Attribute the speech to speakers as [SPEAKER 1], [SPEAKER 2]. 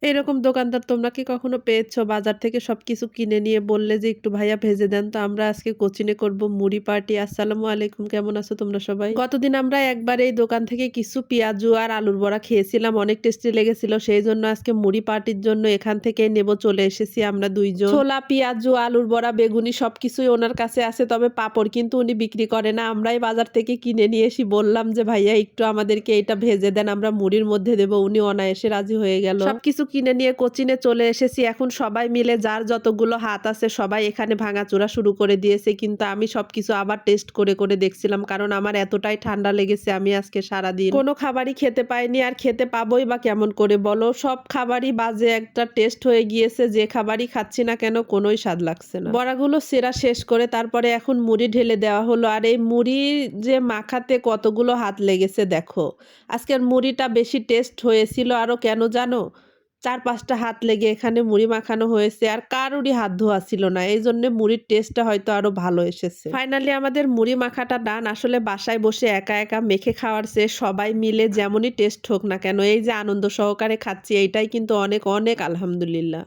[SPEAKER 1] এরকম দোকানদার তোমরা কি কখনো পেয়েছো? বাজার থেকে সবকিছু কিনে নিয়ে বললে যে, "একটু ভাইয়া ভেজে দেন।" তো আমরা আজকে কোচিনে করব মুড়ি পার্টি। আসসালামু আলাইকুম। কেমন আছো তোমরা সবাই? গতদিন আমরা একবার এই দোকান থেকে কিছু পেঁয়াজু আর আলুর বড়া খেয়েছিলাম। অনেক টেস্টি লেগেছিল। সেইজন্য আজকে মুড়ি পার্টির জন্য এখান থেকেই নেব চলে এসেছি আমরা ২ জন। ছোলা, পেঁয়াজু, আলুর বড়া, বেগুনি সবকিছুই ওনার কাছে আছে। তবে পাঁপড় কিন্তু উনি বিক্রি করে না। আমরাই বাজার থেকে কিনে নিয়ে এসি বললাম যে, "ভাইয়া একটু আমাদেরকে এইটা ভেজে দেন। আমরা মুড়ির মধ্যে দেব।" উনি অনায়াসে রাজি হয়ে গেল। সবকিছু কিনে নিয়ে কোচিনে চলে এসেছি। এখন সবাই মিলে যার যতগুলো হাত আছে সবাই এখানে ভাঙাচোরা শুরু করে দিয়েছে। কিন্তু আমি সবকিছু আবার টেস্ট করে দেখছিলাম। কারণ আমার এতটাই ঠান্ডা লেগেছে আমি আজকে সারাদিন কোনো খাবারই খেতে পাইনি আর খেতে পাবোই বা কেমন করে বলো? সব খাবারই বাজে একটা টেস্ট হয়ে গিয়েছে। যে খাবারই খাচ্ছি না কেন কোনোই স্বাদ লাগছে না। বড়াগুলো সেরা শেষ করে তারপরে এখন মুড়ি ঢেলে দেওয়া হলো। আর এই মুড়ি যে মাখাতে কতগুলো হাত লেগেছে দেখো। আজকের মুড়িটা বেশি টেস্ট হয়েছিল আরো কেন জানো? ৪-৫ টা হাত লেগে এখানে মুড়ি মাখানো হয়েছে আর কারোরই হাত ধোয়া ছিল না। এইজন্যে মুড়ির টেস্টটা হয়তো আরো ভালো এসেছে। ফাইনালি আমাদের মুড়ি মাখাটা ডান। আসলে বাসায় বসে একা মেখে খাওয়ার চেয়ে সবাই মিলে যেমনই টেস্ট হোক না কেন এই যে আনন্দ সহকারে খাচ্ছি এইটাই কিন্তু অনেক আলহামদুলিল্লাহ।